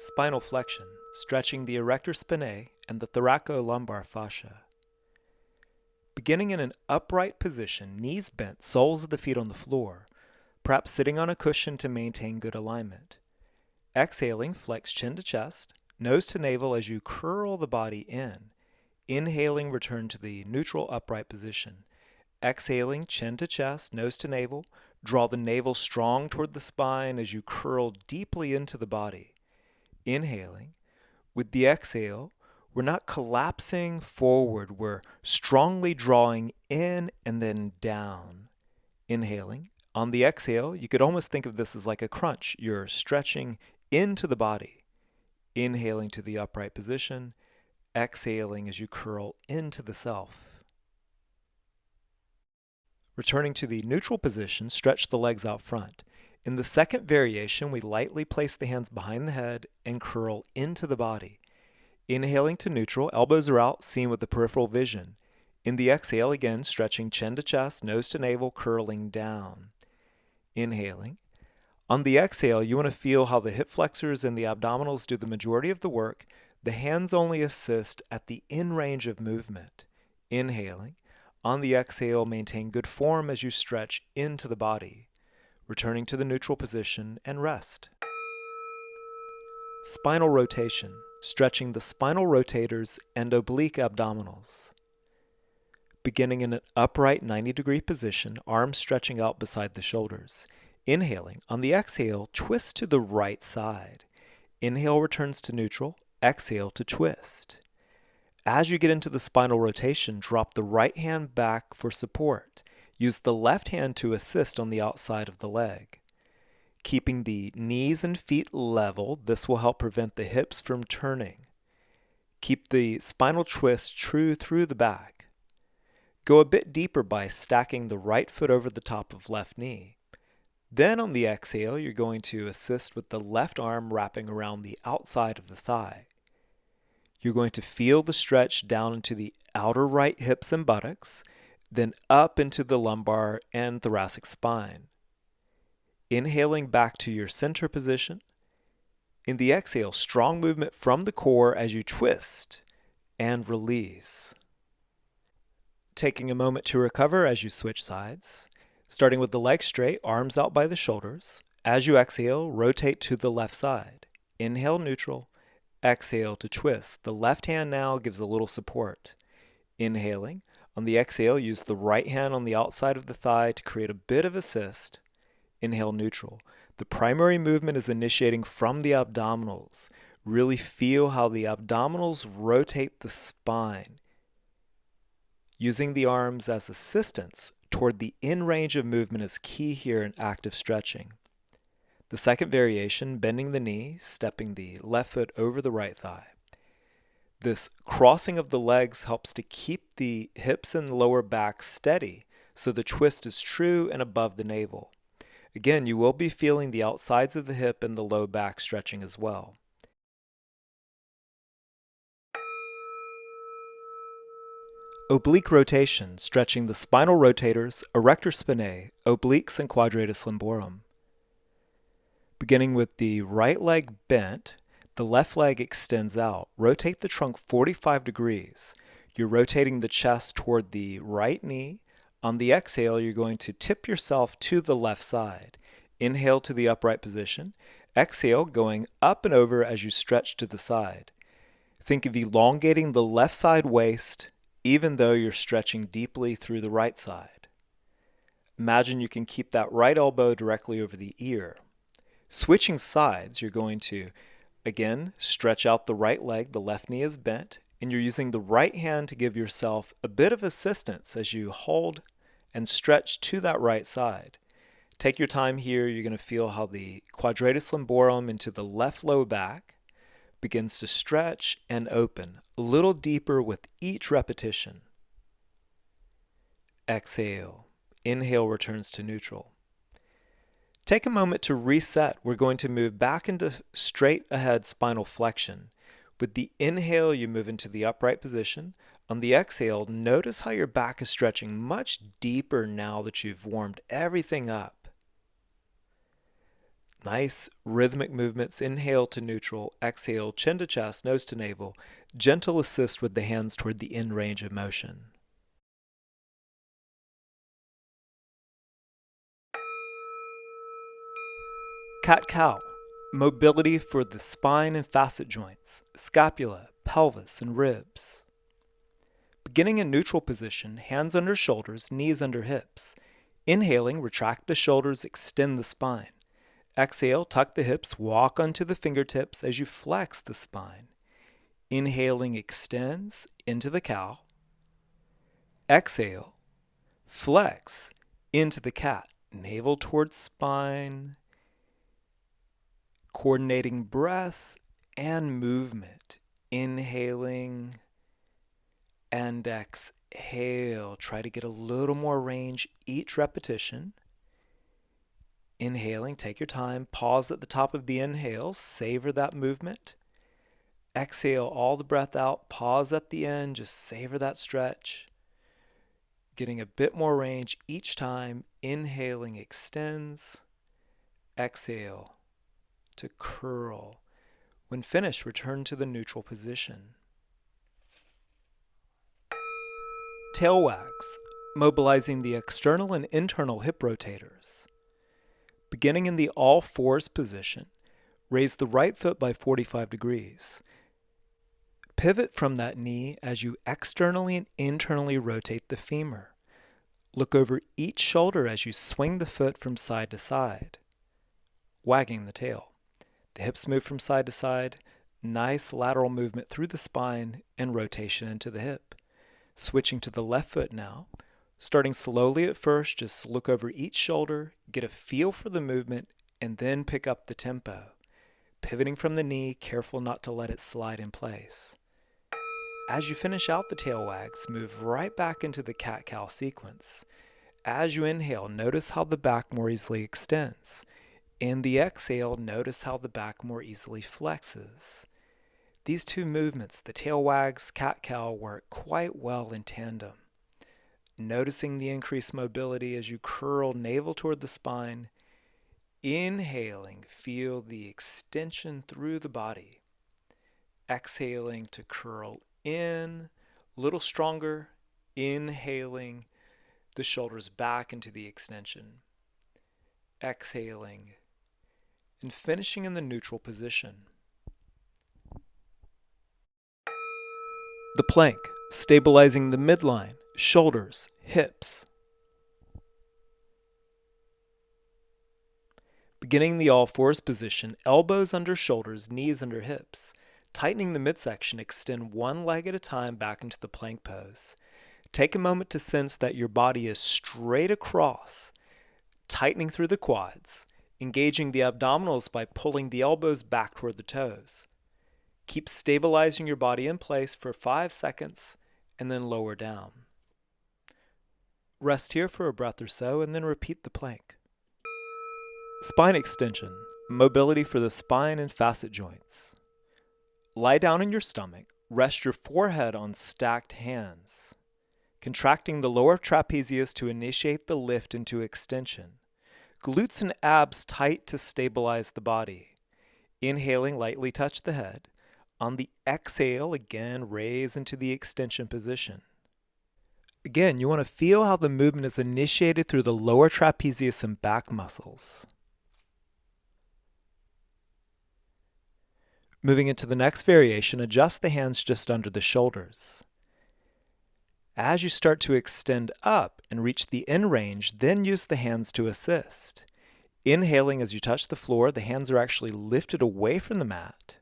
Spinal flexion, stretching the erector spinae and the thoracolumbar fascia. Beginning in an upright position, knees bent, soles of the feet on the floor, perhaps sitting on a cushion to maintain good alignment. Exhaling, flex chin to chest, nose to navel as you curl the body in. Inhaling, return to the neutral upright position. Exhaling, chin to chest, nose to navel. Draw the navel strong toward the spine as you curl deeply into the body. Inhaling. With the exhale, we're not collapsing forward, we're strongly drawing in and then down. Inhaling. On the exhale, you could almost think of this as like a crunch. You're stretching into the body. Inhaling to the upright position. Exhaling as you curl into the self. Returning to the neutral position, stretch the legs out front. In the second variation, we lightly place the hands behind the head and curl into the body. Inhaling to neutral, elbows are out, seen with the peripheral vision. In the exhale, again, stretching chin to chest, nose to navel, curling down. Inhaling. On the exhale, you want to feel how the hip flexors and the abdominals do the majority of the work. The hands only assist at the in range of movement. Inhaling. On the exhale, maintain good form as you stretch into the body. Returning to the neutral position and rest. Spinal rotation, stretching the spinal rotators and oblique abdominals. Beginning in an upright 90-degree position, arms stretching out beside the shoulders. Inhaling. On the exhale, twist to the right side. Inhale returns to neutral. Exhale to twist. As you get into the spinal rotation, drop the right hand back for support. Use the left hand to assist on the outside of the leg. Keeping the knees and feet level, this will help prevent the hips from turning. Keep the spinal twist true through the back. Go a bit deeper by stacking the right foot over the top of left knee. Then on the exhale, you're going to assist with the left arm wrapping around the outside of the thigh. You're going to feel the stretch down into the outer right hips and buttocks, then up into the lumbar and thoracic spine. Inhaling back to your center position. In the exhale, strong movement from the core as you twist and release. Taking a moment to recover as you switch sides. Starting with the legs straight, arms out by the shoulders. As you exhale, rotate to the left side. Inhale neutral. Exhale to twist. The left hand now gives a little support. Inhaling. On the exhale, use the right hand on the outside of the thigh to create a bit of assist. Inhale neutral. The primary movement is initiating from the abdominals. Really feel how the abdominals rotate the spine. Using the arms as assistance toward the in range of movement is key here in active stretching. The second variation, bending the knee, stepping the left foot over the right thigh. This crossing of the legs helps to keep the hips and lower back steady so the twist is true and above the navel. Again, you will be feeling the outsides of the hip and the low back stretching as well. Oblique rotation, stretching the spinal rotators, erector spinae, obliques, and quadratus lumborum. Beginning with the right leg bent, the left leg extends out. Rotate the trunk 45 degrees. You're rotating the chest toward the right knee. On the exhale, you're going to tip yourself to the left side. Inhale to the upright position. Exhale, going up and over as you stretch to the side. Think of elongating the left side waist, even though you're stretching deeply through the right side. Imagine you can keep that right elbow directly over the ear. Switching sides, you're going to, again, stretch out the right leg, the left knee is bent, and you're using the right hand to give yourself a bit of assistance as you hold and stretch to that right side. Take your time here. You're going to feel how the quadratus lumborum into the left low back begins to stretch and open a little deeper with each repetition. Exhale. Inhale returns to neutral. Take a moment to reset. We're going to move back into straight ahead spinal flexion. With the inhale, you move into the upright position. On the exhale, notice how your back is stretching much deeper now that you've warmed everything up. Nice rhythmic movements. Inhale to neutral, exhale, chin to chest, nose to navel. Gentle assist with the hands toward the end range of motion. Cat-cow. Mobility for the spine and facet joints, scapula, pelvis, and ribs. Beginning in neutral position, hands under shoulders, knees under hips. Inhaling, retract the shoulders, extend the spine. Exhale, tuck the hips, walk onto the fingertips as you flex the spine. Inhaling extends into the cow. Exhale, flex into the cat. Navel towards spine. Coordinating breath and movement. Inhaling and exhale. Try to get a little more range each repetition. Inhaling, take your time. Pause at the top of the inhale. Savor that movement. Exhale all the breath out. Pause at the end. Just savor that stretch. Getting a bit more range each time. Inhaling extends. Exhale to curl. When finished, return to the neutral position. Tail wags, mobilizing the external and internal hip rotators. Beginning in the all fours position, raise the right foot by 45 degrees. Pivot from that knee as you externally and internally rotate the femur. Look over each shoulder as you swing the foot from side to side, wagging the tail. The hips move from side to side, nice lateral movement through the spine and rotation into the hip. Switching to the left foot now. Starting slowly at first, just look over each shoulder, get a feel for the movement, and then pick up the tempo. Pivoting from the knee, careful not to let it slide in place. As you finish out the tail wags, move right back into the cat-cow sequence. As you inhale, notice how the back more easily extends. In the exhale, notice how the back more easily flexes. These two movements, the tail wags, cat-cow, work quite well in tandem. Noticing the increased mobility as you curl navel toward the spine. Inhaling, feel the extension through the body. Exhaling to curl in, a little stronger. Inhaling, the shoulders back into the extension. Exhaling, and finishing in the neutral position. The plank, stabilizing the midline, shoulders, hips. Beginning the all fours position, elbows under shoulders, knees under hips. Tightening the midsection, extend one leg at a time back into the plank pose. Take a moment to sense that your body is straight across, tightening through the quads, engaging the abdominals by pulling the elbows back toward the toes. Keep stabilizing your body in place for 5 seconds and then lower down. Rest here for a breath or so and then repeat the plank. Spine extension, mobility for the spine and facet joints. Lie down on your stomach, rest your forehead on stacked hands, contracting the lower trapezius to initiate the lift into extension. Glutes and abs tight to stabilize the body. Inhaling, lightly touch the head. On the exhale, again, raise into the extension position. Again, you want to feel how the movement is initiated through the lower trapezius and back muscles. Moving into the next variation, adjust the hands just under the shoulders. As you start to extend up and reach the end range, then use the hands to assist. Inhaling as you touch the floor, the hands are actually lifted away from the mat.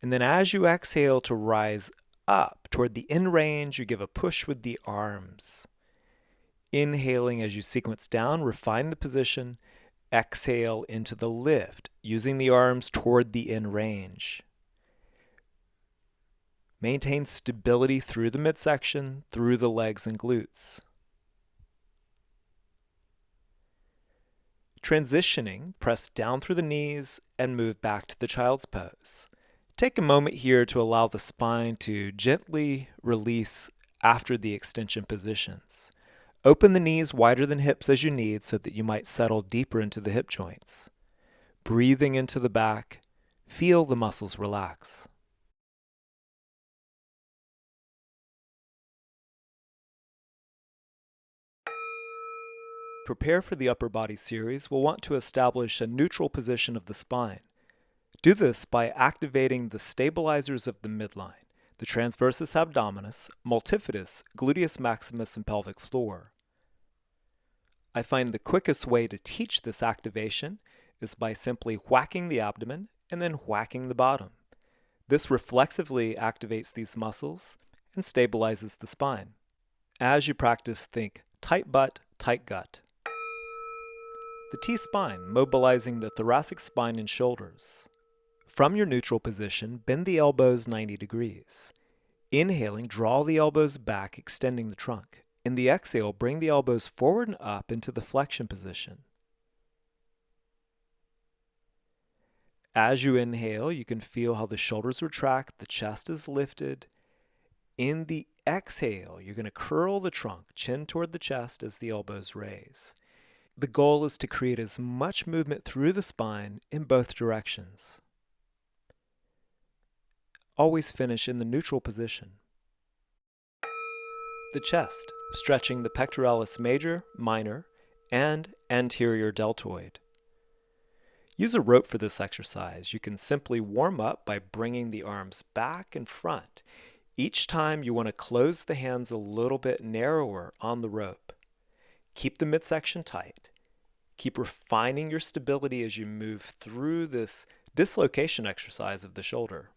And then as you exhale to rise up toward the end range, you give a push with the arms. Inhaling as you sequence down, refine the position. Exhale into the lift, using the arms toward the end range. Maintain stability through the midsection, through the legs and glutes. Transitioning, press down through the knees and move back to the child's pose. Take a moment here to allow the spine to gently release after the extension positions. Open the knees wider than hips as you need so that you might settle deeper into the hip joints. Breathing into the back, feel the muscles relax. Prepare for the upper body series, we'll want to establish a neutral position of the spine. Do this by activating the stabilizers of the midline, the transversus abdominis, multifidus, gluteus maximus, and pelvic floor. I find the quickest way to teach this activation is by simply whacking the abdomen and then whacking the bottom. This reflexively activates these muscles and stabilizes the spine. As you practice, think tight butt, tight gut. The T-spine, mobilizing the thoracic spine and shoulders. From your neutral position, bend the elbows 90 degrees. Inhaling, draw the elbows back, extending the trunk. In the exhale, bring the elbows forward and up into the flexion position. As you inhale, you can feel how the shoulders retract, the chest is lifted. In the exhale, you're going to curl the trunk, chin toward the chest as the elbows raise. The goal is to create as much movement through the spine in both directions. Always finish in the neutral position. The chest, stretching the pectoralis major, minor, and anterior deltoid. Use a rope for this exercise. You can simply warm up by bringing the arms back and front. Each time you want to close the hands a little bit narrower on the rope. Keep the midsection tight. Keep refining your stability as you move through this dislocation exercise of the shoulder.